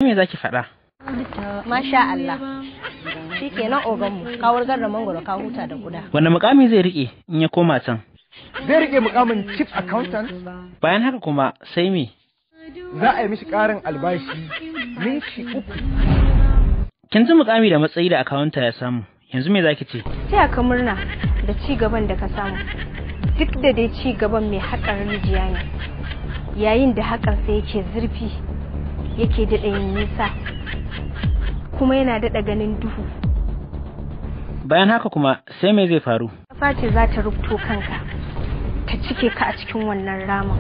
Me zaki faɗa? Masha Allah. Shikenan oganmu, ka wurgar da mangoro ka huta da guda. Wanda mukami zai rike in ya koma can? Zai rike mukamin chief accountant. Bayan haka kuma sai me? Za a yi mishi ƙarin albashi ninki 3. Kin ji mukami da matsayi da accountant ya samu. Yanzu me zaki ce? Taya ka murna da ci gaban da ka samu. Duk da dai ci gaban mai haƙar rijiya ne. Yayin da haƙarsa yake zurfi, yake daɗa yin nisa, kuma yana daɗa ganin duhu. Bayan haka kuma sai me zai faru? Ƙasa ce za ta rubto kanka, ta cike ka a cikin wannan ramin.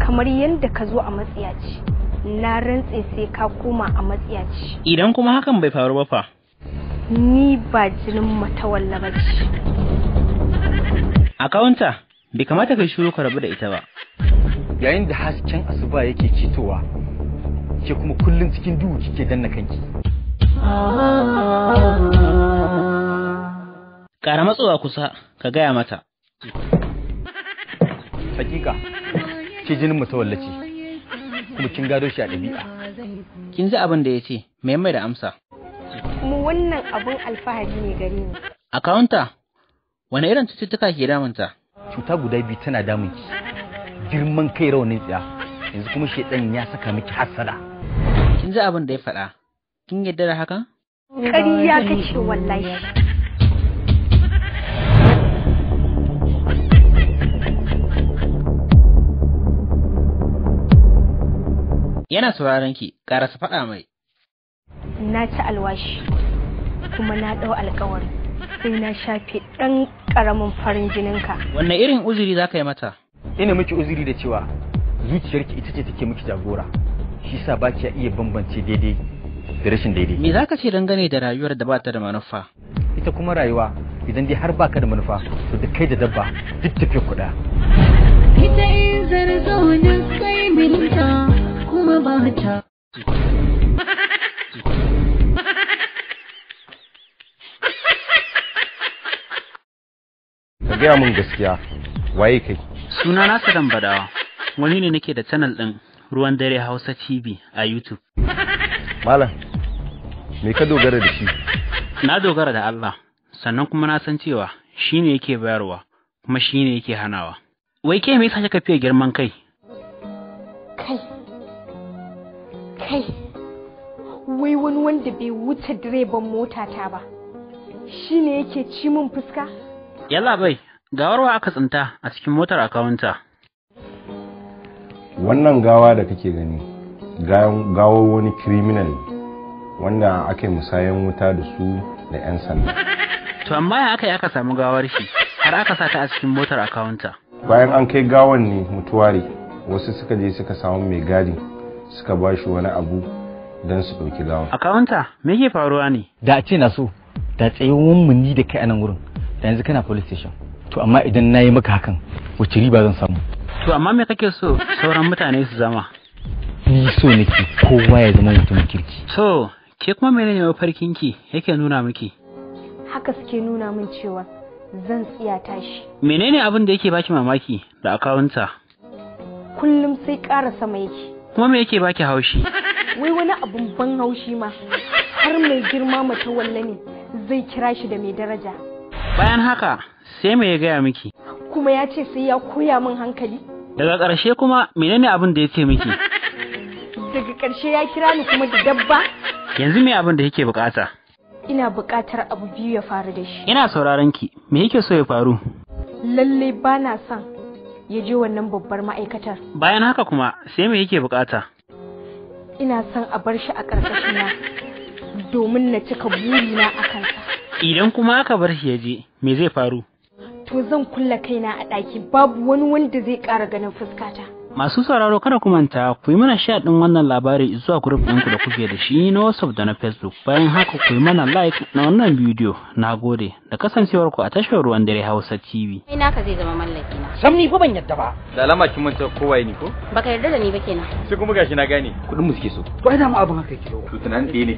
Kamar yadda ka zo a matsiyaci, na rantse sai ka koma a matsiyaci. Idan kuma hakan bai faru ba fa? Ni ba jinin matawalla ba ce. Akawunta, bai kamata kai shiru ka rabu da ita ba. Yayin da hasken asuba yake kitowa, ke kuma kullun cikin duhu kike danna kanki. Ƙara matsowa kusa ka gaya mata. Hakika, ke jinin mutawallaci, kuma kin gado shi a ɗabi'a. Kin ji abin da ya ce, mai da amsa. Kuma wannan abun alfahari ne gare ni. Akawunta, wane irin cututtuka ke damunta? Cuta guda biyu tana damunki. Girman kai raunin tsiya, yanzu kuma shedan ya saka miki hasada. Kin ji abin da ya faɗa? Kin yarda da hakan? Ƙarya kace wallahi. Yana sauraron ki, ƙara su faɗa mai. Na ci alwashi, kuma na ɗau alƙawari, sai na shafe ɗan ƙaramin farin jininka. Wanne irin uzuri za ka yi mata? Ina miki uzuri da cewa zuciyarki ita ce take miki jagora, shi sa ba ki iya bambance daidai da rashin daidai. Me za ka ce dangane da rayuwar da ba ta da manufa? Ita kuma rayuwa idan dai har baka da manufa, to da kai da dabba duk tafiya kuɗa. Ita in zaune kai minta kuma ba ta. Ka gaya mun gaskiya, waye kai? Suna na Sadan Badawa, wani ne nake da channel ɗin Ruwan Dare Hausa TV a YouTube. Malam, me ka dogara da shi? Na dogara da Allah, sannan kuma na san cewa shi ne yake bayarwa, kuma shi ne yake hanawa. Wai ke me yasa kika fiye girman kai? Kai, wai wani wanda bai wuce direban motata ba, shi ne yake ci min fuska? Yalla bai, gawarwa aka tsinta a cikin motar akawunta. Wannan gawa da kake gani, gawar wani criminal wanda ake musayan wuta da su da 'yan sanda. To amma ya aka samu gawar shi, har aka sa ta a cikin motar akawunta. Bayan an kai gawan ne mutuware, wasu suka je suka samu mai gadi, suka ba shi wani abu don su ɗauki gawan. Akawunta, me ke faruwa ne? Da a ce na so, da tsayuwan mu ni da kai a nan wurin, da yanzu kana police station. To amma idan na yi maka hakan, wace riba zan samu? To amma me kake so sauran mutane su zama? Ni so nake kowa ya zama mutum kirki. So, ke kuma menene mafarkinki yake nuna miki? Haka suke nuna min cewa zan tsiya tashi. Menene abin da yake baki mamaki da akawunta? Kullum sai ƙara sama yake. Kuma me yake baki haushi? Wai wani abun ban haushi ma, har mai girma mata walla ne zai kira shi da mai daraja. Bayan haka, sai me ya gaya miki? Kuma ya ce sai ya koya min hankali. Daga ƙarshe kuma menene abin da ya ce miki? Daga ƙarshe ya kira ni kuma da dabba. Yanzu me abin da yake bukata? Ina buƙatar abu biyu ya faru da shi. Ina sauraron ki. Me yake so ya faru? Lalle ba na son ya je wannan babbar ma'aikatar. Bayan haka kuma sai me yake bukata? Ina son a bar shi a ƙarƙashina domin na cika burina a kansa. Idan kuma aka bar shi ya je, me zai faru? To zan kulle kaina a ɗaki, babu wani wanda zai ƙara ganin fuskata. Masu sauraro kada ku manta ku yi mana share din wannan labari zuwa group ɗinku da kuke da shi na WhatsApp da na Facebook. Bayan haka ku yi mana like na wannan bidiyo. Nagode da kasancewar ku a tashar Ruwan Dare Hausa TV. Kai naka zai zama mallaki na. Sam ni fa ban yadda ba. Da alama kin manta kowaye ni ko? Baka yarda da ni ba kenan. Sai kuma gashi na gane. Kuɗin mu suke so. To ai da mu abin haka yake. To tunan ɗaya ne.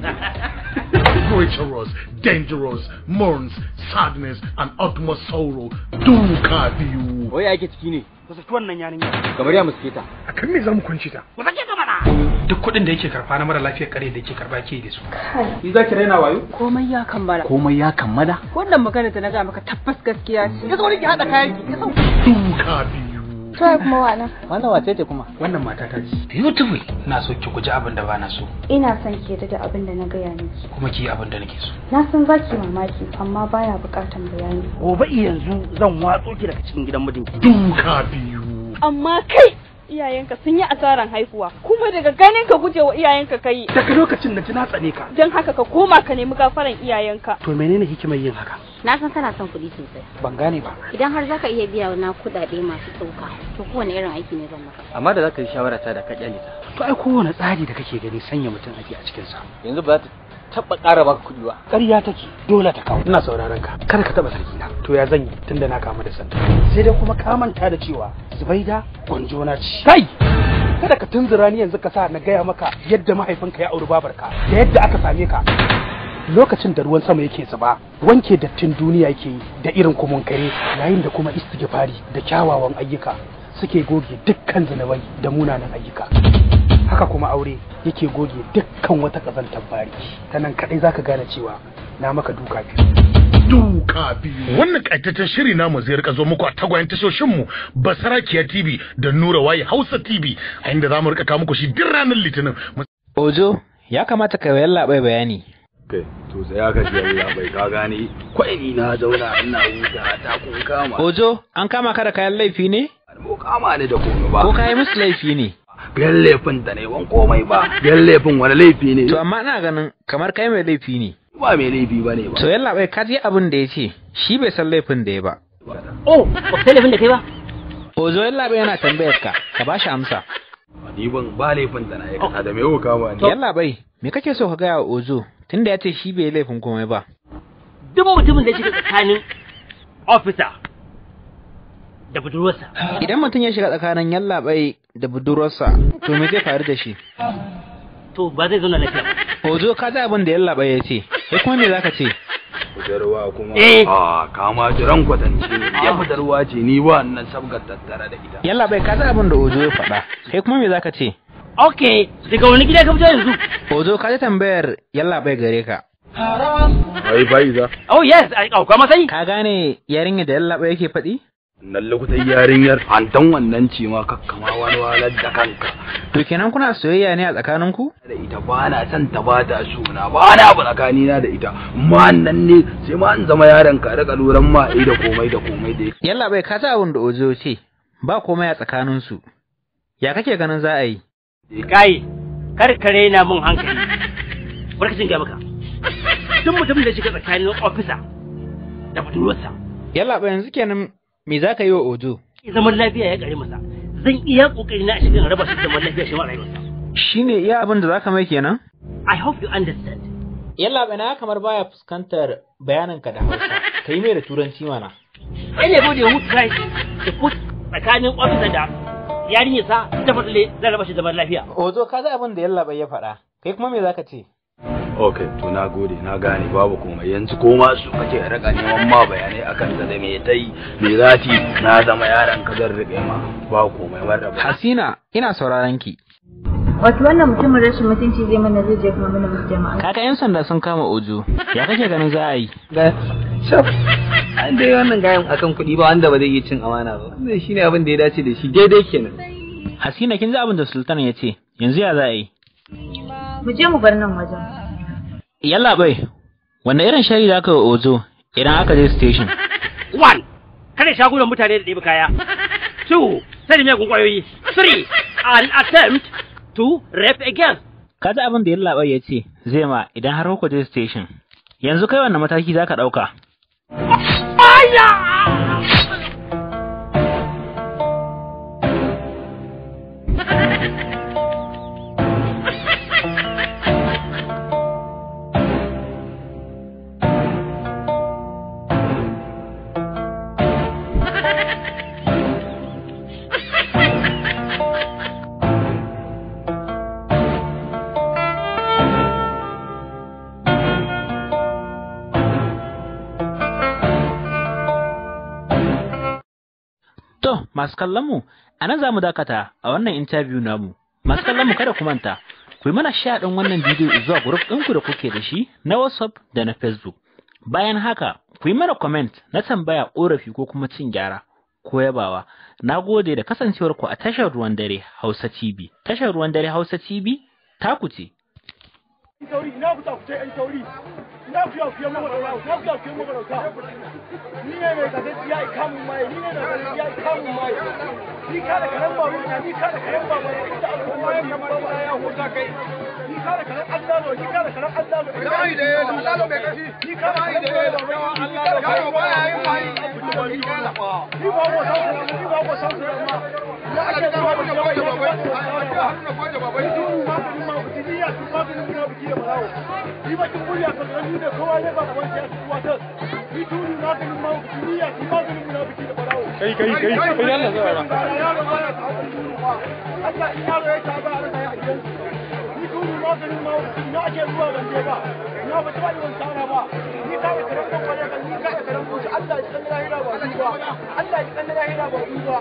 Treacherous, dangerous, mourns, sadness, and utmost sorrow. Duka biyu. wai ake ciki ne ku saki wannan yarinya kamar ya muske ta akan me zamu kunci ta ku sake ta mana duk kuɗin da yake karfa na mara lafiyar kare da yake karba ke da su Ni zaki raina wayo? Komai ya kammala. komai ya kammala Wannan magana da na ga maka tabbas gaskiya ce. ya zo ki hada kayan ki duka biyu To kuma wannan. wannan wace ce kuma wannan mata ta ce beautiful na so ki guji abin da ba na so Ina son ki da abin da na gaya miki. kuma ki yi abin da nake so Na san za ki mamaki amma baya bukatan bayani. Gobe yanzu zan watso ki daga cikin gidan mijinki. duka biyu Amma kai iyayenka sun yi asaran haihuwa kuma daga ganin ka guje wa iyayenka kai daga lokacin da na tsane ka don haka ka koma ka nemi gafaran iyayenka. to menene hikimar yin haka Na san kana son kuɗi sosai. ban gane ba Idan har zaka iya biya na kuɗaɗe masu tsoka, to kowane irin aiki ne zan maka. amma da zaka yi shawara ta da ka kyale ta to ai kowane tsari da kake gani sanya mutum ake a cikin sa yanzu ba za ta taba ƙara baka kuɗi ba ƙarya take dole ta kawo ina sauraron ka kar ka taba sarki na to ya zan yi tunda na kamu da sanda sai dai kuma ka manta da cewa Zubaida gwanjona ce kai kada ka tunzura ni yanzu ka sa na gaya maka yadda mahaifinka ya auri babarka da yadda aka same ka lokacin da ruwan sama yake zuba wanke dattin duniya yake yi da irin kumun kare yayin da kuma istighfari da kyawawan ayyuka suke goge dukkan zunubai da munanan ayyuka haka kuma aure yake goge dukkan wata kazantar bari ta nan kadai zaka gane cewa na maka duka biyu Duka biyu. Wannan ƙaitaccen shiri namu zai rika zo muku a tagwayen tashoshinmu Basarakiya TV da Nura Waye Hausa TV a inda za mu rika kawo muku shi duk ranar Litinin. Ojo, ya kamata ka yi labai bayani. Kai, to sai aka ji Allah bai ka gane kwai ni na zauna ina huta ta kun kama. Ojo, an kama ka da kayan laifi ne? Mu kama ni da komai ba. Ko ka yi musu laifi ne? Biyan laifin da ne ban komai ba. Biyan laifin wani laifi ne. To amma ina ganin kamar kai mai laifi ne. Ba mai laifi ba ne ba. To yalla bai ka ji abin da ya ce, shi bai san laifin da ya ba. Oh, ba ka san laifin da kai ba? Ojo yalla bai yana tambayar ka ba shi amsa. Ni ban ba laifin da na aikata da me yau kama ni. Yalla bai, me kake so ka gaya wa Ojo tunda ya ce shi bai laifin komai ba? Duk mutumin da ya shiga tsakanin officer da budurwarsa. Idan mutum ya shiga tsakanin yalla bai da budurwarsa, to me zai faru da shi? To ba zai zauna lafiya ba. Ojo ka ji abin da yalla bai ya ce, sai kuma me zaka ce? Budurwa kuma Eh. kama jiran kwatance ya budurwa ce ni ba nan sabgar tattara da ita. Yalla bai ka ji abin da Ojo ya faɗa, sai kuma me zaka ce? Okay, daga wani gida ka fito yanzu? Ojo ka ji tambayar yalla bai gare ka. Ai Faiza. Oh yes, akwai matsayi. Ka gane yarinya da yalla bai yake faɗi? Nan lokutan yarinyar antan wannan ce ma kakkama wani walar da kanka. To kenan kuna soyayya ne a tsakaninku? Da ita ba na son ta ba ta suna ba na abu tsakanina da ita. Ma nan ne sai ma an zama yaron ka da kaluran ma da komai da komai da Yalla bai ka ji abin da Ojo ce, ba komai a tsakaninsu. Ya kake ganin za a yi? Kai, kar ka raina mun hankali. Barkacin ga maka. Duk mutumin da shiga tsakanin officer da budurwarsa. Yalla bai yanzu kenan me za ka yi wa Ojo? Zaman lafiya ya kare masa. Zan iya kokari na shiga raba shi zaman lafiya shi ma rayuwarsa. Shine iya abin da za ka mai kenan? I hope you understand. Yalla bai na kamar baya fuskantar bayaninka da Hausa. Ka yi mai da Turanci mana. Anybody who tries to put tsakanin officer da yarinyarsa ta fadle zan raba shi zaman lafiya. Ojo ka ji abin da yalla bai ya faɗa. Kai kuma me za ka ce? Okay, to na gode, na gane babu komai. Yanzu koma su kake raka neman ma bayanai akan ta da me tai, me zati, na zama yaron ka zan rike ma. Ba komai marraba. Hasina, ina sauraron ki. Wato wannan mutumin rashin mutunci zai mana zai je kuma mana musu jama'a. Kaka yan sanda sun kama Ojo. Ya kake ganin za a yi? ga shaf an dai wannan gayan akan kuɗi ba wanda ba zai yi cin amana ba wannan shine abin da ya dace da shi daidai kenan. Hasina kin ji abin da Sultan ya ce. Yanzu ya za a yi? Mu je mu bar nan wajen. Yalla bai. Wanne irin shari da aka wa Ojo idan aka je station? 1. Kare shagunan mutane da ɗebi kaya. 2. Sani mai kwayoyi. 3. An attempt to rape a girl. Ka ji abin da yalla bai ya ce zai ma idan har ku je station. Yanzu kai wanne mataki zaka ɗauka? To masu kallon mu anan zamu dakata a wannan interview namu. Masu kallon mu kada ku manta ku yi mana share din wannan bidiyo zuwa group ɗinku da kuke da shi na WhatsApp da na Facebook. Bayan haka ku yi mana comment na tambaya, korafi ko kuma cin gyara ko yabawa. Nagode da kasancewar ku a tashar Ruwan Dare Hausa TV. Tashar Ruwan Dare Hausa TV ta ku ce. Ina ku ta ku ce ai tauri. Ina ku yau fiye mabarauta, ina ku yau fiye mabarauta. Ni ne mai gaskiya ikamun mai, ni ne mai gaskiya ikamun mai. Ni ka da karen babu na, ni ka da karen babu na, ita al'umma ya babu na ya huta kai. Ni ka da karen Allah, ni ka da karen Allah. Dai da yau Allah mai kashi. Ni ka da karen Allah, ya ba ya yi mai. Ni ba ko san su, ni ba ko san su amma. Ya ake zuwa da babai da babai. Haruna ko da babai. Ni ma ku ma ku tiya, ku ma ku na biki da barawo. Ni ba kin kuriya ka gani da kowa ne ba gaban ya kuwa ta. Ni tuni na ga ma ku tiya, ku ma ku na biki da barawo. Kai Allah zai ra. Allah ya ya ta ba a ya gidan. Ni tuni na ga ma ku na ake zuwa ban je ba. Na ba ta wani tsara ba. Ni ka da karan kan kwale kan ni ka da karan kuci Allah ya kan lahira ba ni ba. Allah ya kan lahira ba ni ba.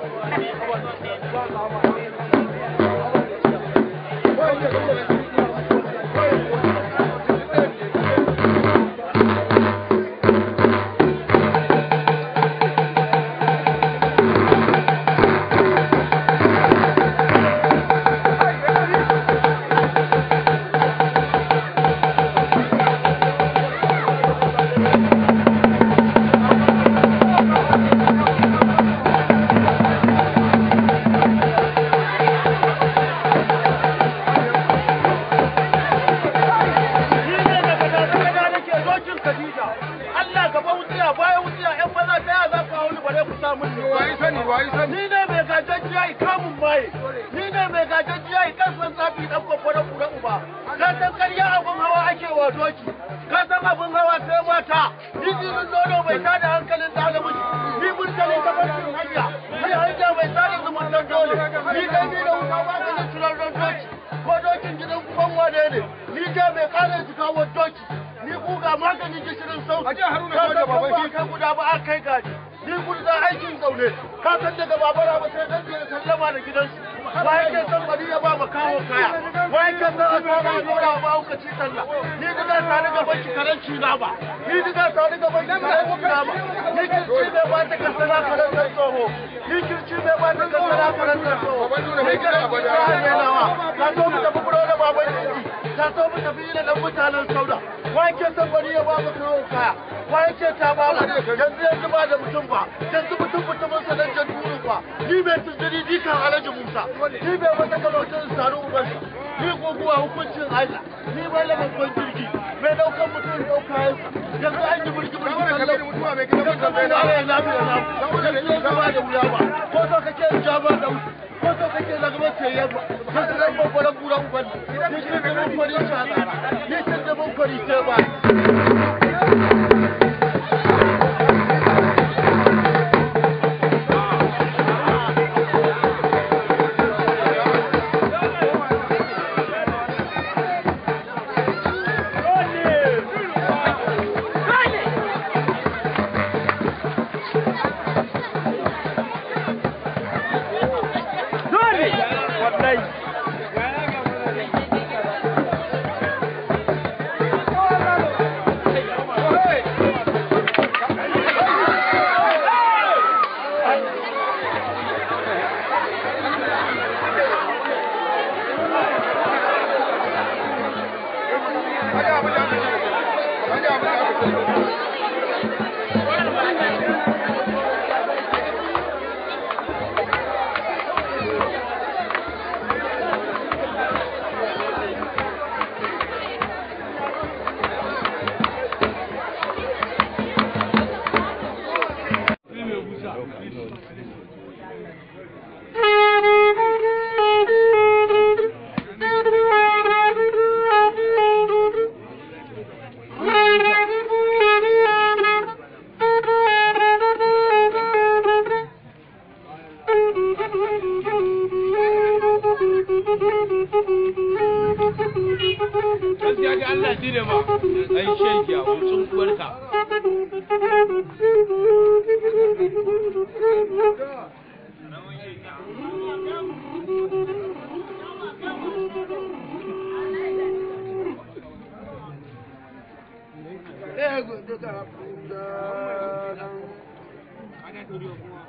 Ai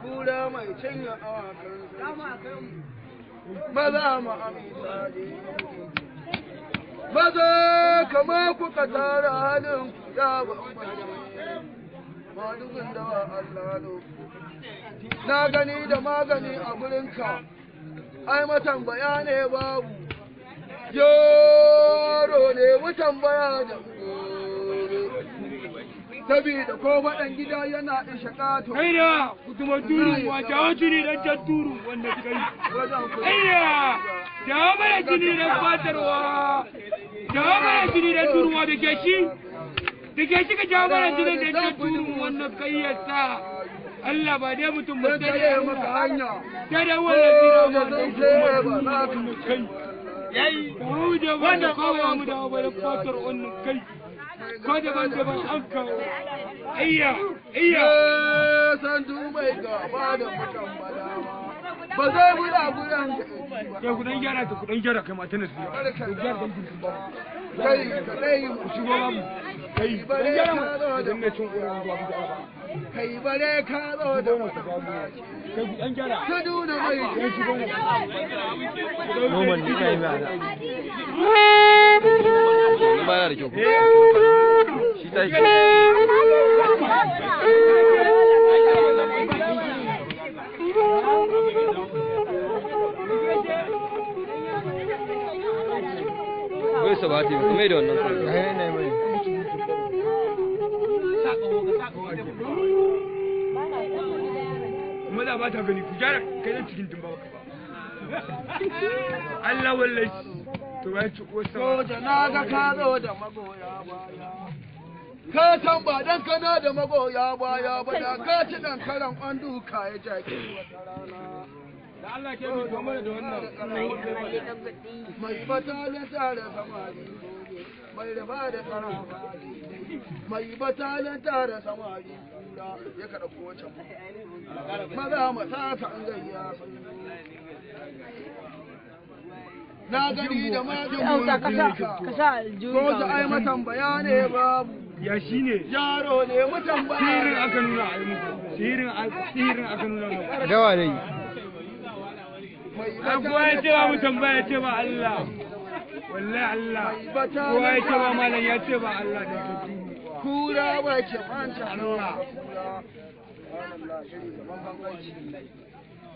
Kura mai cinye awakan maza mu amisa maza kama kuka tara halin ku ya bambance madugun dawa Allah lo na gani da magani a gurinka ai matan bayane babu yaro ne mutan baya da sabida ko faɗan gida yana isha ƙato. Aina, kuma turu wa jawo jini dan can turu wanda kai. Aina, jawo mana jini dan fatarwa. Jawo mana jini dan turuwa da ke shi. Da ke shi ka jawo mana jini dan can turu wannan kai ya sa. Allah ba dai mutum ba sai ya maka hanya. Sai da wannan jira ba da kuma kai. Yayi, mu da wanda kowa mu da ba da fatar wannan kai. Ko daban-daban an kawo iya san mai gaba da mutan bala ba zai buɗa gudan ya kudan gyara kai mata na su kai kadai ku shigo mu kai bare ka zo da mai cin uwan ba kai bare ka zo da kai kudan gyara ka duna mai ya shigo ne noman ni kai ba ba da kyau shi ta shi wai sabati kuma da wannan kai ne mai kuma da ba ta gani ku gyara kai nan cikin dimba ba Allah wallahi to ya ci ko so da naga ka zo da magoya baya ka san ba dan kana da magoya baya ba da ka ci dan karan an duka ya jaki wata rana da Allah ke mu goma da wannan mai batale tare samari mai raba da tsara mai batale tare samari ya kada ko can maza mata ta an gayya na gani da magani ko ta ai matan bayane babu ya shine yaro ne mutan bayane sihirin aka nuna ai muku sihirin aka nuna muku dawa dai kowa ya ce ba mutan baya ce ba Allah wallahi Allah kowa ya ce ba malam ya ce ba Allah da ke kura ba ke manta Allah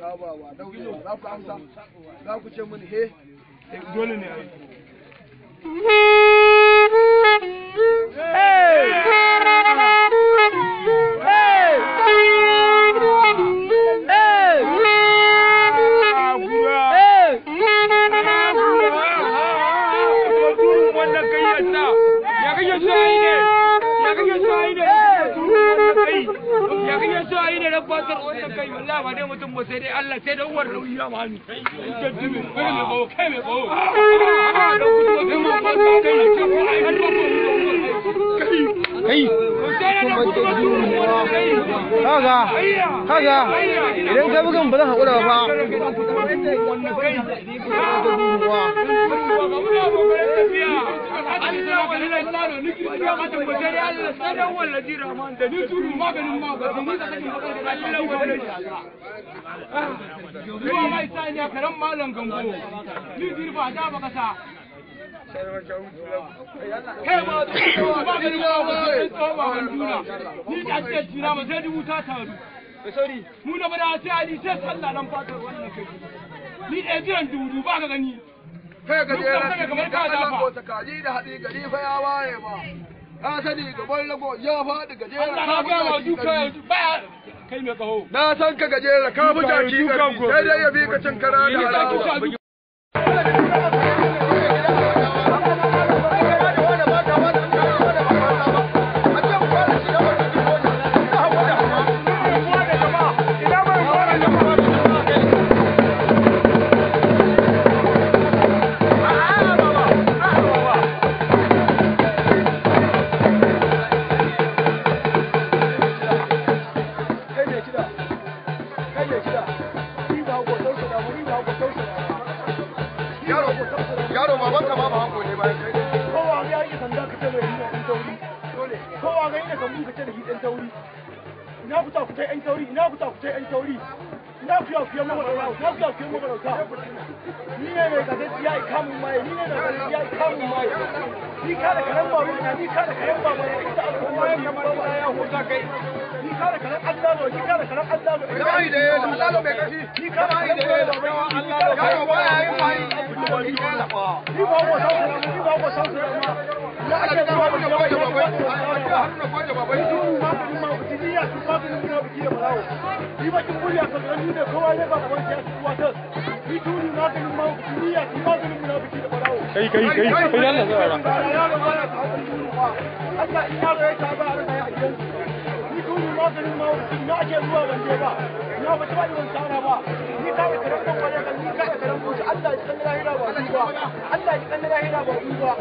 ba wa dauke za ku amsa za ku ce mun he dole ne ai ba dai mutum ba sai dai Allah sai da uwar nauyi ya mani kai mai bawo kai mai bawo da kuma kai ma ba kai kaga idan ka bugan ba zan haƙura ba mu na bada sai ali sai sallah nan fatar wannan kai ni da jiran dudu ba ka gani kai ga jera kamar ka dafa ko kaji da hadi gari fa ya waye ba ka sani gaban lago ya faɗi gajera Allah ga ma duka ba kai me kaho na san ka gajera ka fi jaki sai dai ya bi ka cin kara da halawa yaro baban ka ba hanko ne bayan kai kowa ga yake sanda ka ce mai ɗan tauri dole kowa ga yake kan ka ce da ɗan tauri ina ku ta ku tai ɗan tauri ina ku ta ku tai ɗan tauri ina ku ya ku yamma ina ku ya ku yamma ni ne mai gaskiya ikamun mai ni ne mai gaskiya ikamun mai ni ka da karan babu ni ka da karan babu ita al'umma ya kamar ya huta kai ni ka da karan Allah ni ka da karan Allah kai da Allah mai kashi ni ka da karan Allah ya ba ya yi mai ni ba ko sauka ni ba ko sauka ya ake da babu da babu haruna ko da babu ni ma ni ma ku tiya ku ba ku ni ba ki da barawo ni ba kin kuriya ka ni ne kowa ne ba ko ya ku wata ni tuni ma ku ma ku tiya ku ba ku ni ba ki da barawo kai Allah zai ran Allah in yaro ya ta ba a rasa ya gidan ni tuni ma ku ma ku na ake zuwa bande ba na ba ta ba ban tsara ba ni ka da karan ban kwale kan ni ka da karan kuci Allah ya kan lahira ba ku ba Allah ya kan lahira ba ku ba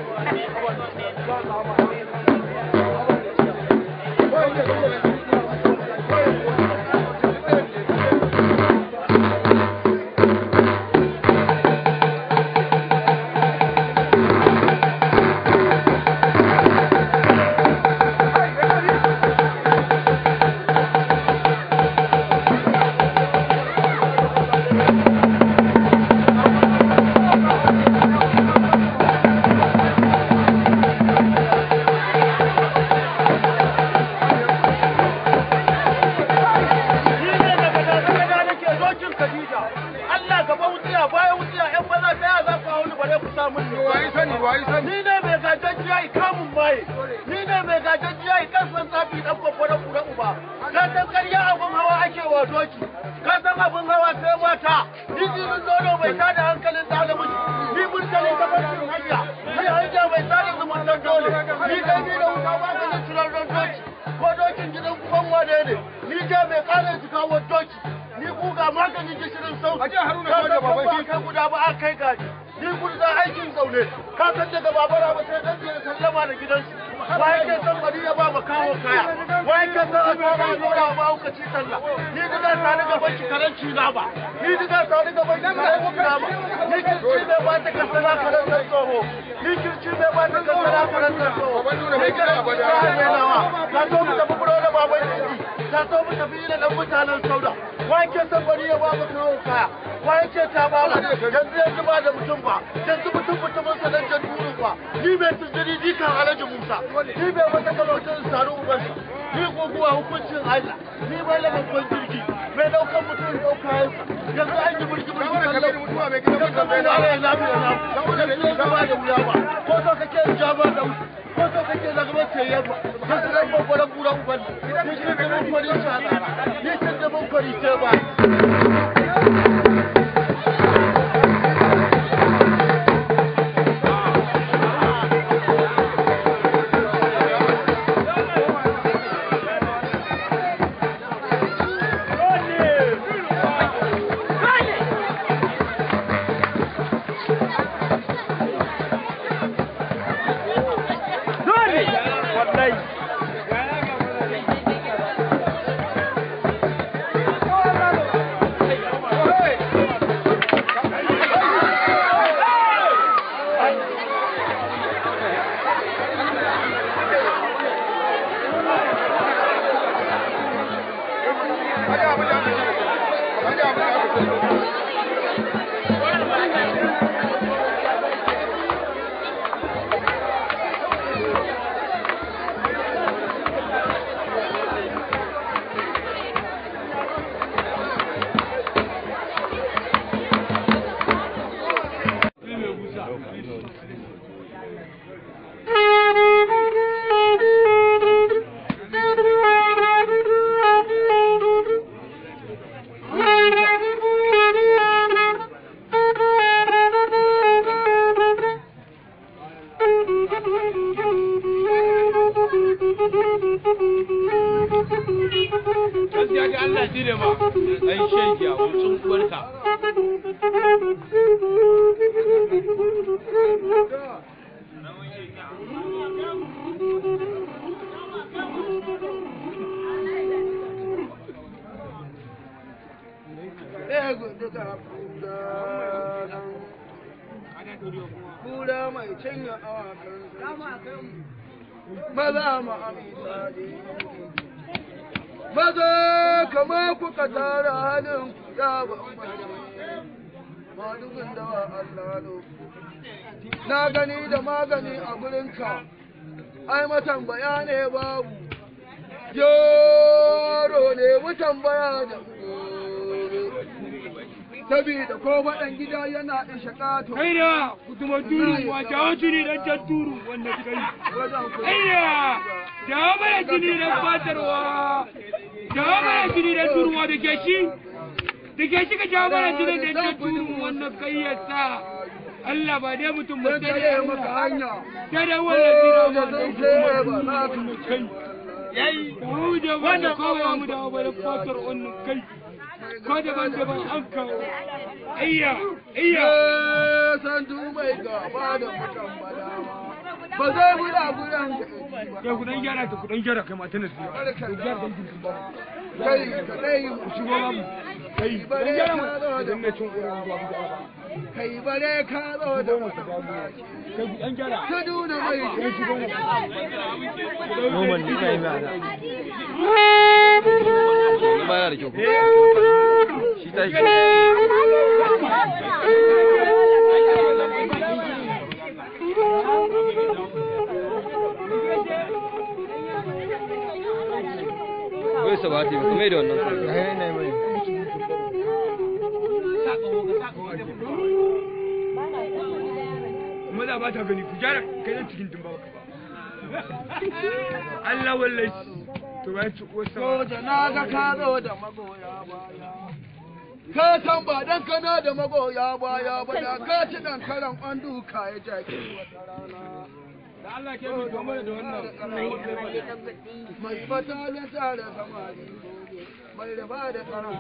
kura mai cinye awakan maza ma amita maza kama kuka tara halin ya bambance madugun da wa Allah na gani da magani a gurinka ai matan bayane babu yaro ne mutan baya da sabida ko faɗan gida yana ishe ƙato. Aina, kutuma turu, wa jawo tuni dan can turu wanda kai. Aina, jawo mana tuni dan fatarwa. Jawo mana tuni dan turuwa da ke shi. Da ke shi ka jawo mana tuni dan can turu wanda kai ya sa. Allah ba dai mutum ba sai da maka hanya. Sai da wannan tira ma da kuma kai. Yayi, mu da wanda kowa mu da wani fatar wannan kai. Ko daban-daban an kawo iya san mai gaba da mutan balama ba zai buɗa gudan ya kudan gyara ta kudan gyara kai mata na su kai ka dai shigo mu kai bare gyara mu da mai cin uwan ba kai bare ka zo da kai kudan gyara ka duna mai kai shigo mu noman ni kai ba da ba ya da kyau shi ta shi wai sabati ba kuma da wannan sai ne mai maza ba ta gani ku gyara kai nan cikin dumba Allah wallahi to ba ci wasa soja na ga ka zo da magoya baya ka san ba dan kana da magoya baya ba da ka ci dan karan an duka ya jaki wata rana da Allah ke mu domin da wannan mai batalin tare samari mai raba da tsara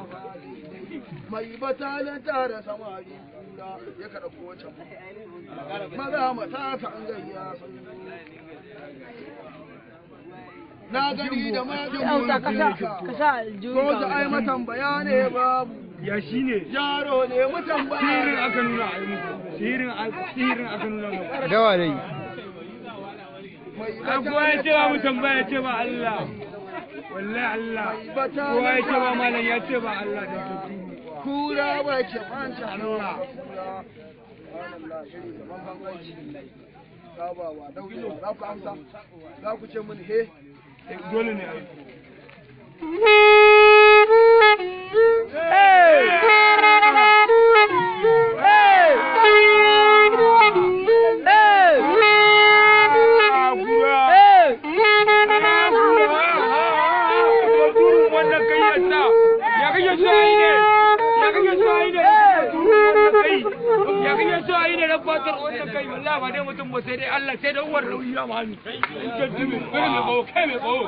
mai batalin tare samari kura ya kada kowace maza mata kan gayya na gani da magani ko da ai matan bayane babu ya shine yaro ne mutan bayane sihirin aka nuna ai muku sihirin aka nuna muku dawa dai kowa ya ce ba mutan baya ce ba Allah wallahi Allah kowa ya ce ba malam ya ce ba Allah da ke kura ba ke manta Allah ba wa dauke za ku amsa za ku ce mun he dole ne ai ba dai mutum ba sai dai Allah sai dai uwar rauni ya mahani kai mai bawo kai mai bawo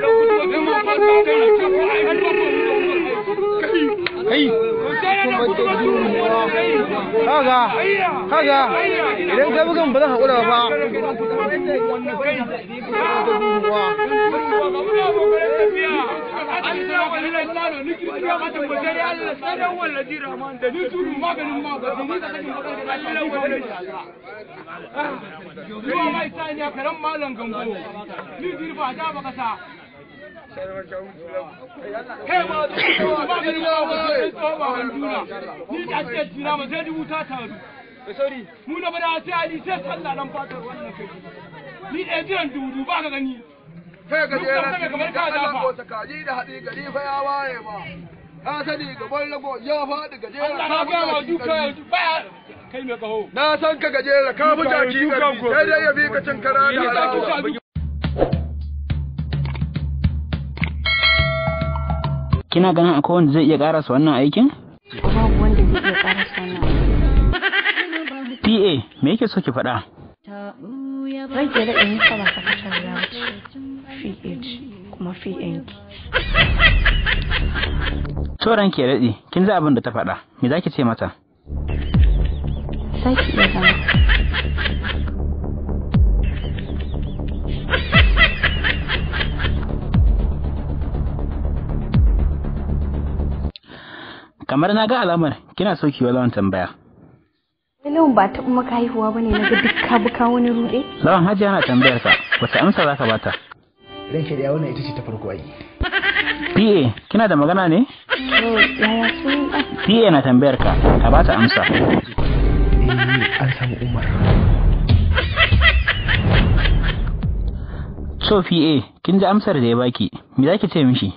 don gudu kai ma ba ta kai kaga idan ka bugan ba zan haƙura ba zuwa mai sani a karen malam gambo ni dirba da baka sa kai ma da ba ka ni ba sai tsoba wanduna ni da ce tina ma sai dubu ta taru sorry mu na bada sai ali sai sallah nan fatar wannan kai ni da jiran dubu ba ka gani kai ga jera kamar ka da ko sakaji da hadi gari fa ya waye ba ka sani gaban lago ya faɗi gajera Allah ga ma duka ba kai me kaho na san ka gajera ka fi jaki sai dai ya bi ka cin kara da halawa kina ganin akwai wanda zai iya karasa wannan aikin? Babu wanda zai iya karasa wannan aikin. PA, me yake so ki faɗa? Rage da ɗin kama sakacin ya fi age kuma fi yanki. Tsoron ke daɗi, kin ji abin da ta faɗa, me za ki ce mata? Sai ki iya zama. Kamar na ga alamar kina so ki yi lawan tambaya. Lawan ba taɓa maka haihuwa bane na ga duk ka buka wani rude? Lawan Hajiya na tambayar ka, wace amsa zaka bata? Ranke da wannan ita ce ta farko ai. PA, kina da magana ne? Yaya sun PA na tambayar ka bata amsa. An samu Umar. So PA, kin ji amsar da ya baki, me zaki ce mishi?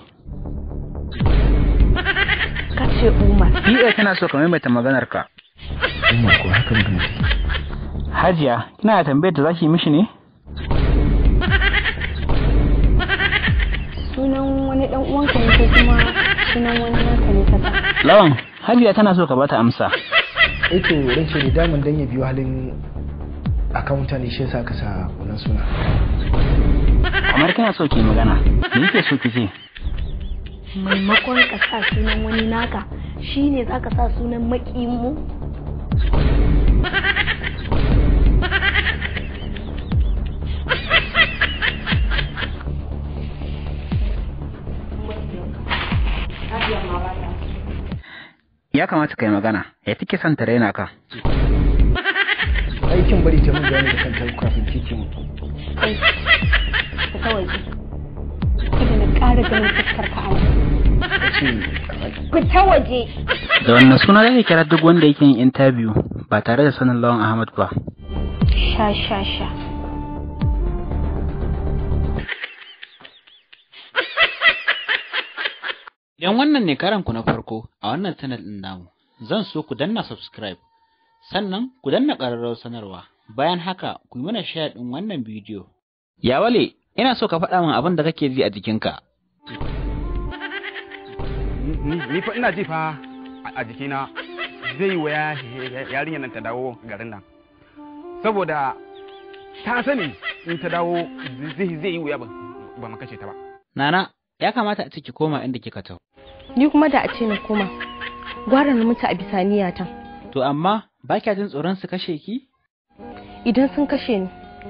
Ka ce Umar. PA tana so ka maimaita maganar ka. Umar ko haka mutum. Hajiya, kina da tambayar da zaki mishi ne? Sunan wani dan uwanka ne ko kuma sunan wani naka ne kasa? Lawan, Hajiya tana so ka bata amsa. To ranke da daman dan ya biyo halin akawunta ne shi yasa ka sa wannan suna. Kamar kana so ki magana, me yake so ki ce? Maimakon ka sa sunan wani naka, shine zaka sa sunan makiyin mu? Ya kamata kai magana, ya take son ta raina ka. Aikin bari ta mun gane da kanta kafin kike mu. Kai, ka kawai ji. Kada na ƙara ganin fuskar ka a ku ta waje. Da wannan suna zai kira duk wanda yake yin interview ba tare da sanin Lawan Ahmad ba. Sha. Idan wannan ne karanku na farko a wannan channel ɗin namu, zan so ku danna subscribe, sannan ku danna ƙararrawar sanarwa. Bayan haka, ku yi mana share ɗin wannan bidiyo. Ya wale, ina so ka faɗa min abin da kake ji a jikinka. Ni fa ina ji fa a jikina zai waya yarinyar nan ta dawo garin nan. Saboda ta sani in ta dawo zai yi wuya ba mu kashe ta ba. Nana, ya kamata a ce ki koma inda kika taho. Ni kuma da a ce na koma, gwara na mutu a bisa niyata. To amma ba kya jin tsoron su kashe ki? Idan sun kashe ni,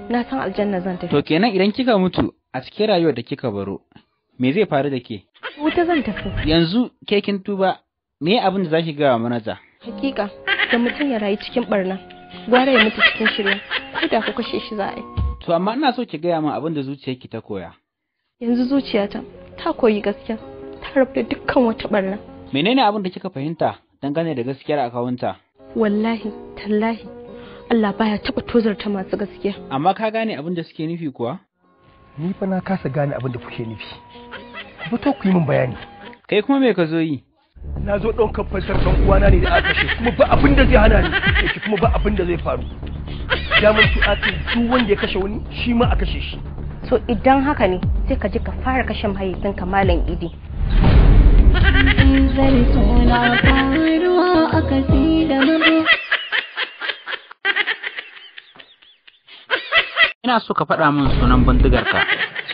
na san aljanna zan tafi. To kenan idan kika mutu a cikin rayuwar da kika baro, me zai faru da ke? Wuta zan tafi. Yanzu ke kin tuba, me abin da zaki ga manaja? Hakika, da mutum ya rayu cikin barna, gwara ya mutu cikin shirya, ko da ku kashe shi za a yi. To amma ina so ki gaya min abin da zuciyarki ta koya. Yanzu zuciyata ta koyi gaskiya, ta rabu da dukkan wata barna. Menene abin da kika fahimta dangane da gaskiyar akawunta? Wallahi, tallahi, Allah baya taɓa tozarta masu gaskiya. Amma ka gane abin da suke nufi kuwa? Ni fa na kasa gane abin da kuke nufi. Ku fito ku yi min bayani. Kai kuma me ka zo yi? Na zo ɗaukar fansar ɗan uwana ne da aka kashe, kuma ba abin da zai hana ni, yake kuma ba abin da zai faru. Damar su ake duk wanda ya kashe wani, shi ma a kashe shi. So idan haka ne, sai ka je ka fara kashe mahaifinka Malam Idi. Zari suna faruwa a kasi da mabu. Ina so ka faɗa min sunan bindigarka.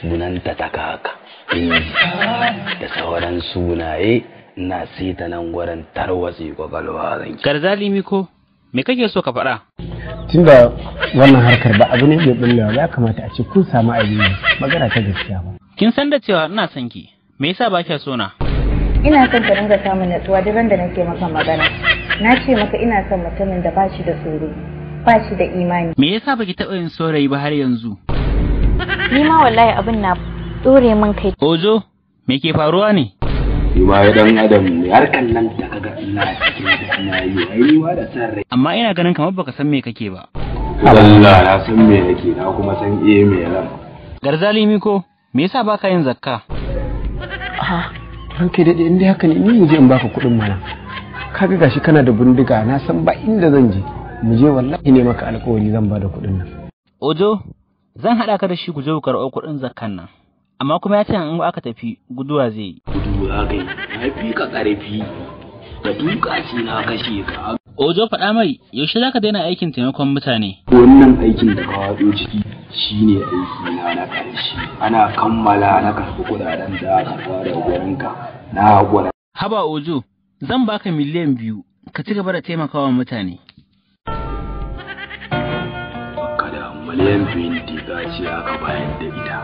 Sunanta ta kaka, da sauran sunaye ina sita nan gurin tarwatsi kwakwalwa zan. Garzali Miko, me kake so ka faɗa? Tunda wannan harkar ba abu ne mai bullewa, ya kamata a ce kun samu abin magana ta gaskiya ba. Kin san da cewa ina son ki, me yasa ba kya so na? Ina son ka dinga samun natsuwa duk da nake maka magana. Na ce maka ina son mutumin da ba shi da tsoro, ba shi da imani. Me yasa baki taɓa yin saurayi ba har yanzu? Ni ma wallahi abin na dore min kai. Ojo, me ke faruwa ne? Ni ma ya dan adam ne harkan nan da kaga ina cikin da ina yi, ai ni ma da san rai. Amma ina ganin kamar baka san me kake ba. Allah na san me nake, na kuma san me ran. Garzali Miko, me yasa baka yin zakka? Ranka daɗe inda haka ne ni mu je in baka kuɗin mana. Kaga gashi kana da bindiga, na san ba inda zan je. Mu je wallahi ne maka alƙawari zan bada kuɗin nan. Ojo, zan haɗa ka da shi ku je ku karɓo kuɗin zakkan nan. Amma kuma ya ce in aka tafi guduwa zai yi. Guduwa kai, na fi ka ƙarfi. Da duka ce na kashe ka. Ojo faɗa mai, yaushe za ka daina aikin taimakon mutane? Wannan aikin da ka waɗo ciki shine aiki na ƙarshe. Ana kammala na karɓi kuɗaɗen da aka fara gurinka. Na haƙura. Haba Ojo, zan baka miliyan 2 ka ci gaba da taimakawa mutane. Kada miliyan 20 ka ce aka bayar da ita.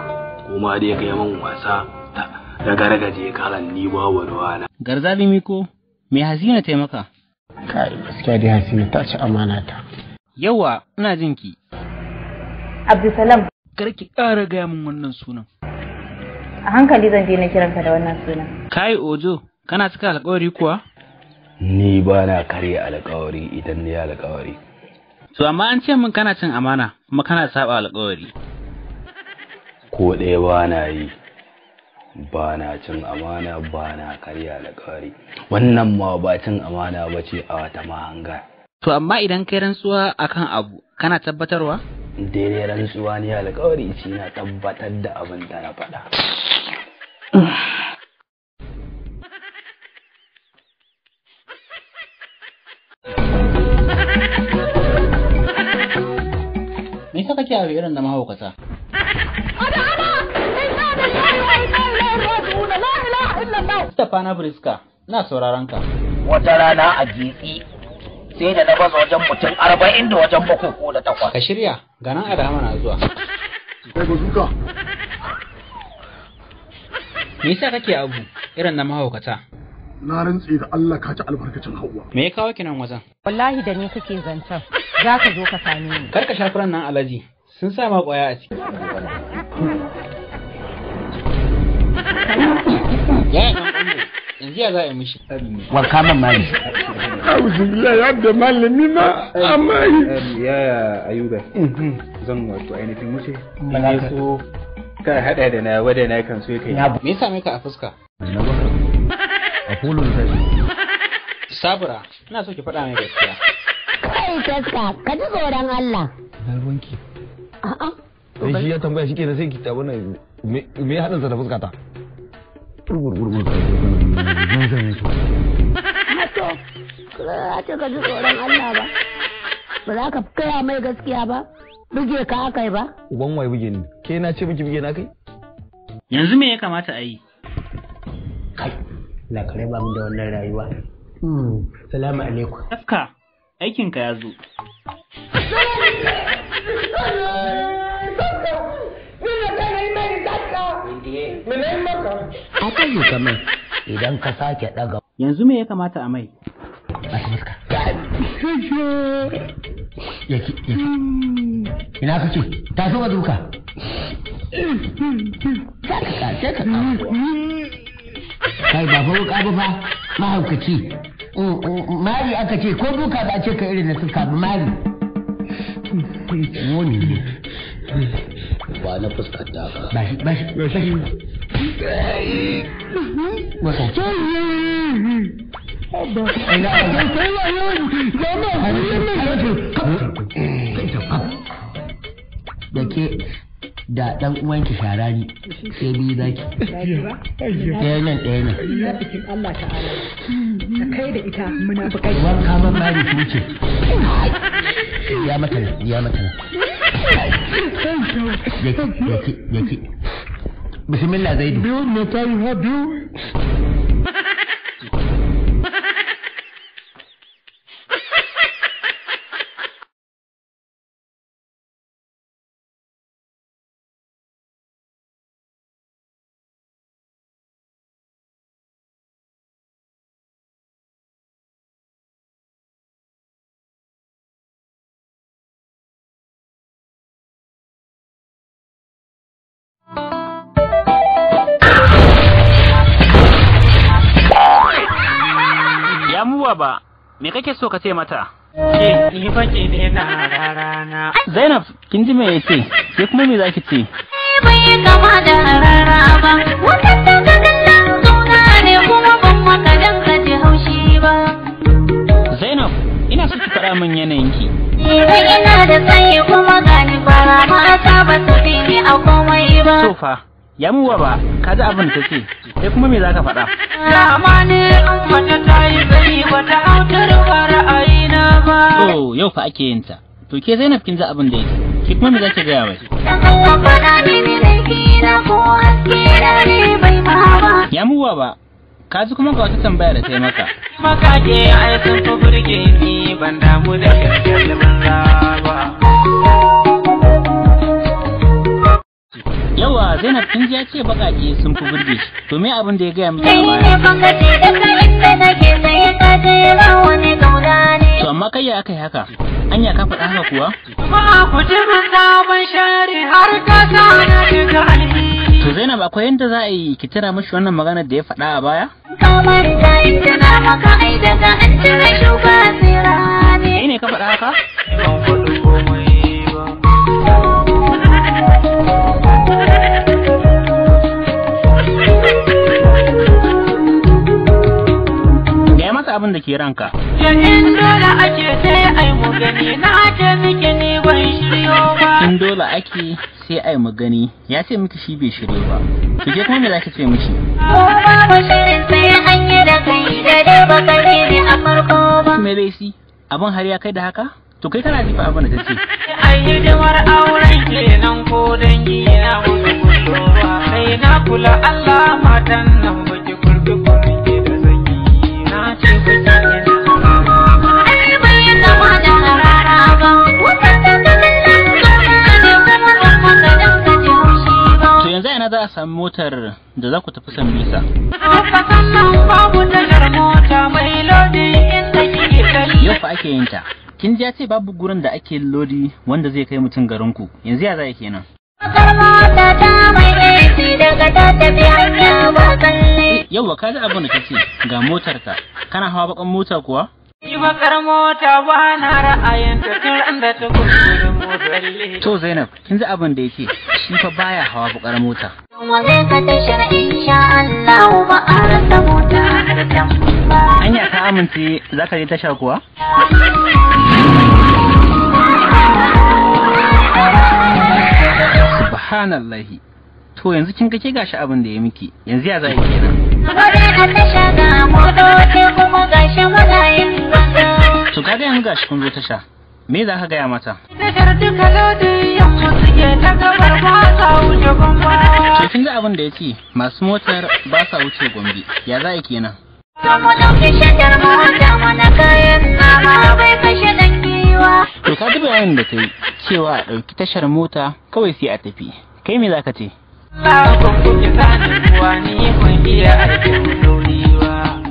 Kuma dai kai man wasa da gargaje kalan ni babu ruwana. Garzali Miko, me Hasina taimaka? Kai gaskiya dai Hasina ta ci amana ta. Yawa, ina jin ki. Abdulsalam. Kar ki ƙara gaya min wannan sunan. A hankali zan daina kiranka da wannan sunan. Kai Ojo, kana cika alƙawari kuwa? Ni ba na karya alƙawari idan ni alƙawari. To amma an ce min kana cin amana kuma kana saba alƙawari. Ko ɗaya ba na yi. Ba na cin amana ba na karya alƙawari. Wannan ma ba cin amana ba ce a wata mahanga. To amma idan kai rantsuwa akan abu kana tabbatarwa? Daidai rantsuwa ne alƙawari ce na tabbatar da abin da na faɗa. Me yasa kake abu irin da mahaukata? Stefana Briska, na sauraron ka. Wata rana a Gitsi sai da na baza wajen mutum 40 da wajen 7 ko da 8. Ka shirya, ganan Adama na zuwa. Kai ba zuka. Me yasa kake abu irin na mahaukata? Na rantse da Allah ka ci albarkacin Hauwa. Me ya kawo ki nan wajen? Wallahi da ni kake zancen. Za ka zo ka same ni. Kar ka shafi nan Alhaji. Sun sa ma ƙwaya a ciki. Ya ɗan ƙwallo, yanzu ya za a yi mishi. Warka man mali. Auzu billahi ya da malami ma amma ya Ayuba. Zan wato ainihin wuce. Ban so ka hada da na wada na kan so kai. Me yasa mai ka a fuska? A kulun sai. Sabura, ina so ki faɗa mai gaskiya. Kai taska, ka ji tsoron Allah. Na ruwanki. A'a. Sai shi ya tambaya shi kenan sai ki ta wannan me hadin sa da fuska ta. Hato, ka ce ka ji tsoron Allah ba. Ba za ka kaya mai gaskiya ba. Buge ka akai ba. Uban wai buge ni. Ke na ce miki buge na kai? Yanzu me ya kamata a yi? Kai, la kare ba mu da wannan rayuwa. Salamu alaikum. Tafka, aikinka ya zo. A kan yi kamar idan ka sake ɗaga. Yanzu me ya kamata a mai? Yaki. Ina kake? Ta so ka duka. Kai ba fa wuka ba fa mahaukaci. Mari aka ce ko duka ba ce ka irin da suka bi mari. Woni ne. Ba na fuskar da ka. Bashi. Wata. Da ke da ɗan uwanki Sharani sai biyu zaki. Ɗaya nan. Allah ta'ala. Ka kai da ita munafikai. Wanka man mari su wuce. Ya mata. Yaki. Bismillah Zaidu. Biyu ne ta yi ha biyu. Ba, me kake so ka ce mata? Ni fa ke da rana. Zainab, kin ji me yace? Ke kuma me zaki ce? Bai kama da rara ba. Wannan daga kallon suna ne kuma ban maka dan ka ji haushi ba. Zainab, ina so ki faɗa min yanayinki. Ni ina da tsayi kuma gani fara mata ba su fi ni a komai ba. To fa, ya muwa ba, ka ji abin da take. Sai kuma me zaka faɗa? Rama ne an mata tayi gari wata autar ba ra'ayina ba. Oh, yau fa ake yin ta. To ke Zainab kin ji abin da yake. Ki kuma me zaki gaya mai? Dan Allah faɗa mini laifi na ko haske na ne bai ma ba. Ya muwa ba, ka ji kuma ga wata tambaya da ta yi maka. Makake ai sun fi burge ni ban damu da gaskiyar banza ba. Yawa Zainab kin ji ya ce bakake sun fi burge shi. To me abin da ya gaya miki a Kai baya? ne baka ce da kai inda nake sai ka je ba wani gaura ne. To amma kai ya aka yi haka? anya ka faɗa haka kuwa? Ma ku ji mun sabon shari har kasa na shiga alheri. To Zainab akwai yadda za a yi ki tira mishi wannan maganar da ya faɗa a baya? Kamar da in tuna maka ai daga an cire shuka tsira ne. Kai ne ka faɗa haka? Ban faɗi komai ba. Gaya masa abin da ke ranka. In dole ake sai ai mu gani na ce miki ni ban shiryo ba. In dole ake sai ai mu gani ya ce miki shi bai shirye ba. To ke kuma me zaki ce mishi? Ko babu shirin sai an yi da kai da dai ba kai ne a farko ba. Me dai si abin har ya kai da haka? To kai kana jifa abin da ta ce. Ai hidimar auren kenan ko dangi na musu kullowa. Kai na kula Allah matan nan baki kurbi kurbi da zanyi. Na ce ku ta ina. Ai bai kama da harara ba. Wannan da To yanzu ina za a samu motar da za ku tafi Sambisa. Yau fa ake yin ta. Kin ji ya ce babu gurin da ake lodi wanda zai kai mutum garin ku. Yanzu ya za kenan. Yauwa ka ji abin da ta ce ga motar ka. Kana hawa bakan mota kuwa? Yi bakar mota ba na ra'ayin ta tun da ta kusurin motar. To Zainab, kin ji abin da yake shi fa baya hawa bakar mota. Wale ka tashar insha Allah ba a rasa mota da tamba. Anya ka amince za ka je tasha kuwa? Subhanallahi. To yanzu kin ga ke gashi abin da ya miki. Yanzu ya za yi kenan. Wale ka tasha ga motoci kuma gashi mulayin banza. To kaga yanzu gashi kun zo tasha. Me za ka gaya mata? Tashar duka lodi yamma suke ta gabar ba sa wuce Gombe. To kin ga abin da yake masu motar ba sa wuce Gombe. Ya za yi kenan? Mu dauki shakar mota mana kayan nama bai kashe dan giwa. To ka ji bayanin da ta yi cewa a ɗauki tashar mota kawai sai a tafi. Kai me za ka ce? Allah kun kuke sani kuwa ni kun iya aikin doriwa.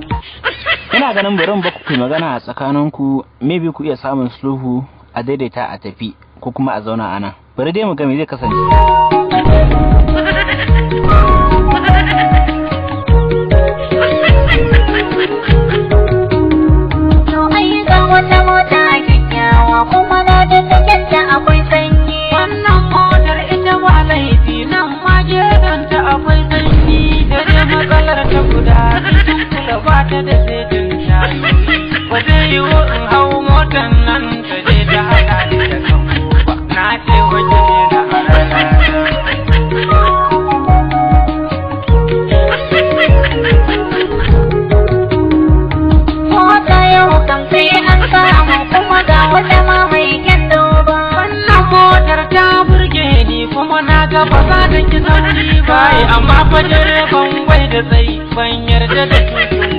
Ina ganin bari ba ku magana a tsakaninku, maybe ku iya samun sulhu a daidaita a tafi ko kuma a zauna a nan. Bari dai mu ga me zai kasance. To ai ga wata mota kyakkyawa kuma na da takenta akwai sanyi. Wannan motar ita ba laifi nan ma gedanta akwai sanyi. Da dai matsalar ta guda cikin kula ba ta da setin tayoyi. Ba zai yiwu in hau motar nan ta je ta haɗa ni da kanko ba. Na ce waje ne na harara. Mota yau kan sai an samu kuma ga wata ma mai kyan duba. Wannan motar ta burge ni kuma na ga ba za ta ki sauri ba. Amma fa direban bai da tsayi ban yarda da tukin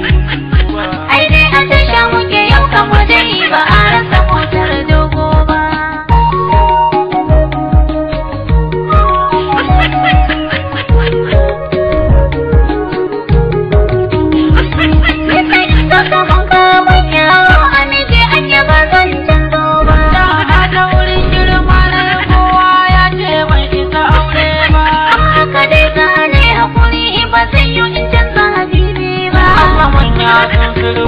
ba. Ai dai a tasha muke yau kama dai ba a rasa motar dogo ba.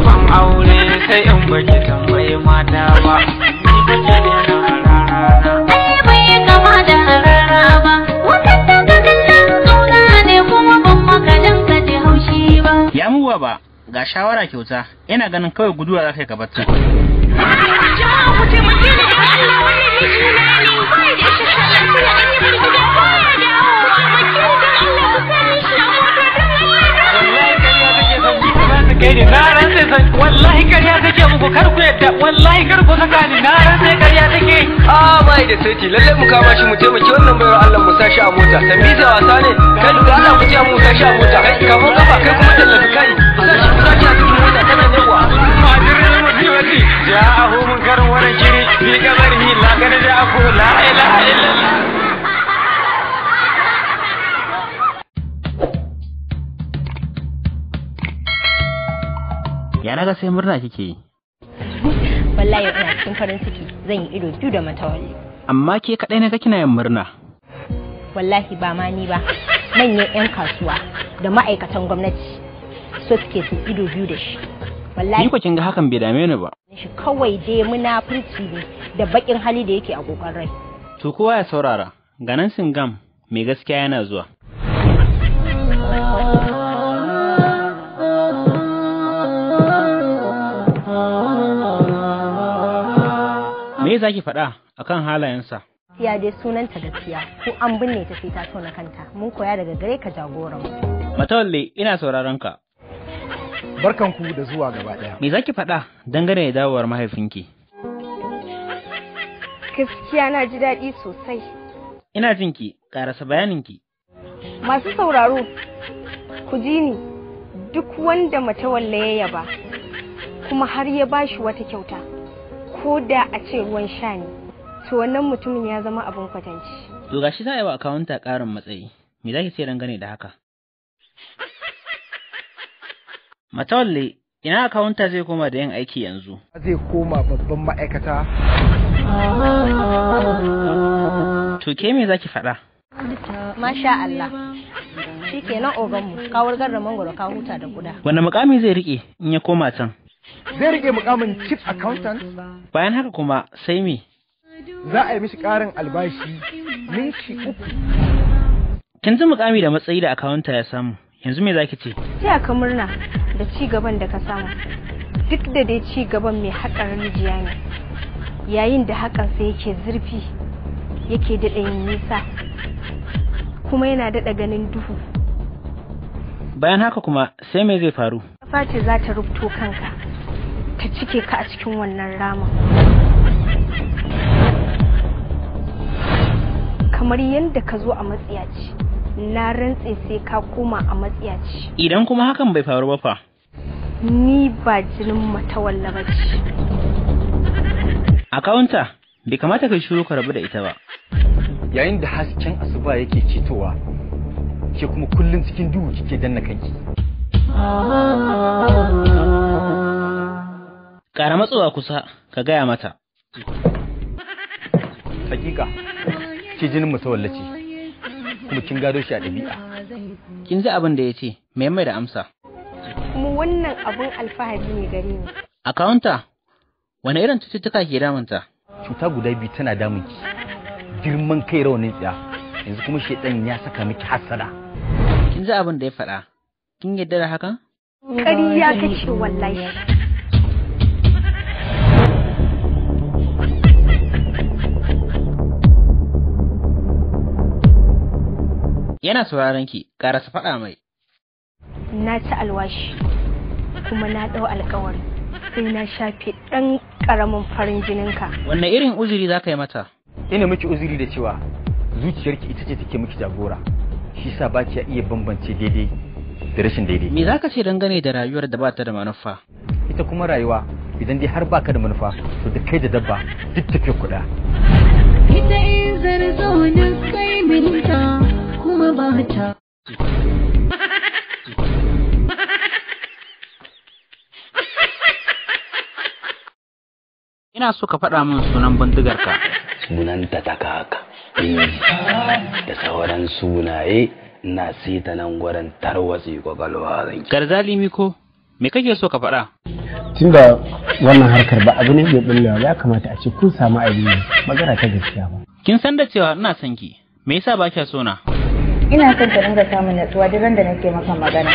Ban aure sai in baki tambayi mata ba. Ni bace ne na harara. Ai bai kama da harara ba. Wannan daga kallon kauna ne kuma ban maka dan ka ji haushi ba. Ya mu ba ga shawara kyauta. Ina ganin kawai guduwa za ka yi gabatar. Jama'a ku taimake ni da Allah wannan miji na ne bai da shi lafiya an yi birgida ba da taimake da Allah ku sani shi a mota da kai ne na rantse san wallahi ƙarya take muku kar ku yadda wallahi kar ku saka ni na rantse ƙarya take bai da sai lalle mu kama shi mu taimaki wannan bayar Allah mu sashi a mota Sambisa wasa ne kai da Allah ku ce mu sashi a mota kai kafin kafa kai kuma tallafi kai sashi ku sashi a cikin mota kana yawa madirin musibati ja'ahu munkarun wa nakiri fi qabrihi la kana ja'ahu la ilaha illallah. Ya naga sai murna kike yi. wallahi ina cikin farin ciki zan yi ido biyu da Matawalle. Amma ke kadai na ga kina yin murna. Wallahi ba ma ni ba, manyan 'yan kasuwa da ma'aikatan gwamnati so suke su ido biyu da shi. Wallahi ni ko kin ga hakan bai dame ni ba. Shi kawai dai munafurci ne da bakin hali da yake a kokon rai. To kowa ya saurara, ganan Singam mai gaskiya yana zuwa. Me zaki faɗa akan halayensa? Ya dai sunanta gaskiya, ko an binne ta sai ta tona kanta. Mun koya daga gare ka jagoran. Matawalle, ina sauraron ka. Barkanku da zuwa gaba daya. Me zaki faɗa dangane da dawowar mahaifinki? Gaskiya na ji daɗi sosai. Ina jinki, karasa bayaninki. Masu sauraro, ku ji ni, duk wanda Matawalle ya yaba, kuma har ya bashi wata kyauta, ko da a ce ruwan sha ne, to wannan mutumin ya zama abin kwatanci. To gashi za a yi wa akawunta ƙarin matsayi, me za ki ce dangane da haka? Matawalle, ina akawunta zai koma da yin aiki yanzu? Zai koma babban ma'aikata. To ke me za ki faɗa? Masha Allah, shi kenan oganmu, ka wurgar da mangoro ka huta da guda. Wanne mukami zai riƙe in ya koma can? Zai rike mukamin chief accountant. Bayan haka kuma sai me? Za a yi mishi ƙarin albashi minti 3. Kin ji mukami da matsayi da akawunta ya samu, yanzu me zaki ce? Taya ka murna da ci gaban da ka samu. Duk da dai ci gaban mai haƙar rijiya ne, yayin da haƙansa yake zurfi, yake daɗa yin nisa, kuma yana daɗa ganin duhu. Bayan haka kuma sai me zai faru? Face za ta rubuto kanka, ta cike ka a cikin wannan ramin. Kamar yadda ka zo a matsiyaci, na rantse sai ka koma a matsiyaci. Idan kuma hakan bai faru ba fa? Ni ba jinin Matawalle ba ce. Akawunta, bai kamata kai shiru ka rabu da ita ba. Yayin da hasken asuba yake cetowa, ke kuma kullum cikin duhu kike danna kanki. Ƙara matsowa kusa ka gaya mata. Hakika, ke jinin Matawalle ce, kuma kin gado shi a ɗabi'a. Kin ji abin da ya ce, mai da amsa. Kuma wannan abun alfahari ne gare ni. Akawunta, wane irin cututtuka ke damunta? Cuta guda biyu tana damunki, girman kai rawanin tsiya, yanzu kuma shedan ya saka miki hassada. Kin ji abin da ya faɗa, kin yarda da hakan? Ƙarya kake wallahi. Yana sauraron ki, ƙarasa faɗa mai. Na ci alwashi, kuma na ɗau alƙawari, sai na shafe ɗan ƙaramin farin jininka. Wanne irin uzuri za ka yi mata? Ina miki uzuri da cewa zuciyarki ita ce take miki jagora, shi sa ba ki iya bambance daidai da rashin daidai. Me za ka ce dangane da rayuwar da ba ta da manufa? Ita kuma rayuwa, idan dai har baka da manufa, to da kai da dabba duk tafiya kuɗa. Ita in zarzo na kai minta kuma ba ta. Ina so ka faɗa min sunan bindigarka. Sunanta ta kaka, da sauran sunaye na sita nan gurin tarwatsi kwakwalwa zanki. Garzali Miko, me kake so ka faɗa? Tunda wannan harkar ba abu ne mai bullewa, ya kamata a ce kun samu abin magana ta gaskiya ba. Kin san da cewa ina son ki, me yasa ba kya so na? Ina son ka dinga samun natsuwa duk da nake maka magana.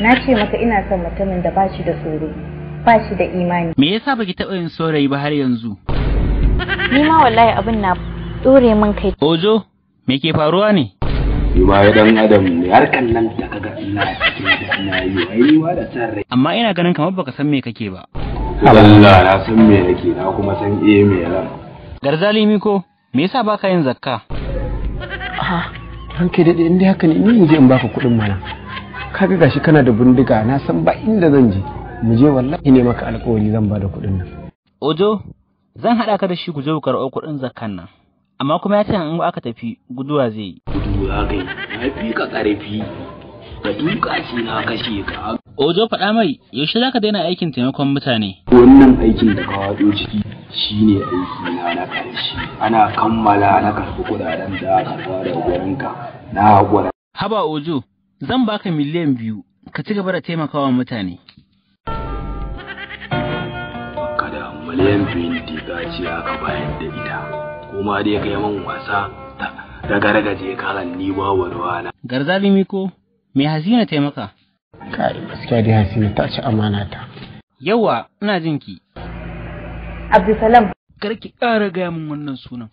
Na ce maka ina son mutumin da ba shi da tsoro, ba shi da imani. Me yasa baki taɓa yin saurayi ba har yanzu? Ni ma wallahi abin na dore min kai. Ojo, me ke faruwa ne? Ni ma ya dan adam ne harkan nan da kaga ina cikin ina yi ai ni ma da san rai. Amma ina ganin kamar baka san me kake ba. Allah na san me nake, na kuma san me ran. Garzali Miko, me yasa baka yin zakka? Ranke daɗe inda haka ne ni je in baka kuɗin mana. Kaga gashi kana da bindiga, na san ba inda zan je. Mu je wallahi ne maka alƙawari zan bada kuɗin nan. Ojo, zan haɗa ka da shi ku je ku karɓo kuɗin zakkan nan. Amma kuma ya ce in aka tafi guduwa zai yi. Gudu za ka yi, na fi ka ƙarfi. Ka duka shi na kashe ka. Ojo faɗa mai yaushe zaka daina aikin taimakon mutane. Wannan aikin da ka waɗo ciki shine aiki na ƙarshe. Ana kammala na karɓi kuɗaɗen da aka karɓa daga gurinka na haƙura. Haba Ojo, zan baka miliyan 2 ka ci gaba da taimakawa mutane. Kada miliyan 2 ce aka bayar da ita. Kuma dai kai man wasa daga je karan ni babu ruwana. Garzali Miko, me Hasina taimaka? Kai gaskiya dai Hasina ta ci amana ta. Yawa, ina jin ki. Abdulsalam. Kar ki ƙara gaya min wannan sunan.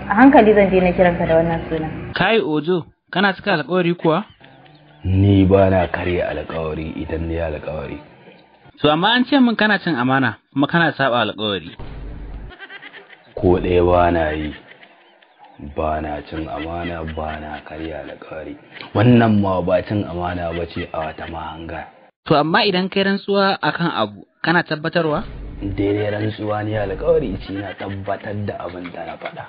A hankali zan je na kiranka da wannan sunan. Kai Ojo, kana cika alƙawari kuwa? Ni ba na karya alƙawari idan ni alƙawari. To amma an ce min kana cin amana kuma kana saba alƙawari. Ko ɗaya ba na yi. Ba na cin amana ba na karya alƙawari. Wannan ma ba cin amana ba ce a wata mahanga. To amma idan kai rantsuwa akan abu kana tabbatarwa? Daidai rantsuwa ne alƙawari ce na tabbatar da abin da na faɗa.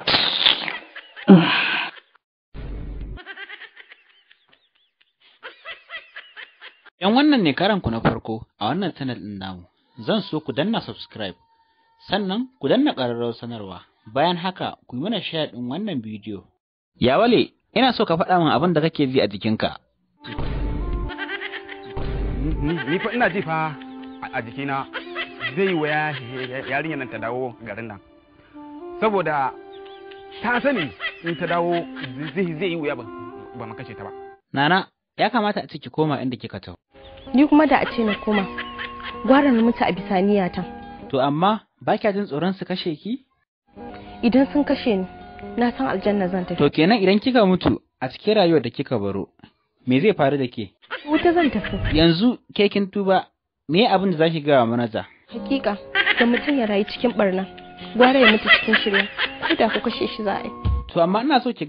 Yan wannan ne karanku na farko a wannan channel ɗin namu. Zan so ku danna subscribe, sannan ku danna ƙararrawar sanarwa. Bayan haka ku yi mana share ɗin wannan bidiyo. Ya wale, ina so ka faɗa min abin da kake ji a jikinka. Ni fa ina ji fa a jikina zai waya yarinyar nan ta dawo garin nan. Saboda ta sani in ta dawo zai yi wuya ba mu kashe ta ba. Nana, ya kamata a ce ki koma inda kika taho. Ni kuma da a ce na koma, gwara na mutu a bisa niyata. To amma ba kya jin tsoron su kashe ki? Idan sun kashe ni, na san aljanna zan tafi. To kenan idan kika mutu a cikin rayuwar da kika baro, me zai faru da ke? Wuta zan tafi. Yanzu ke kin tuba, me abin da zaki ga wa manaja? Hakika, da mutum ya rayu cikin barna, gwara ya mutu cikin shirya, ko da ku kashe shi za a yi. To amma ina so ki ga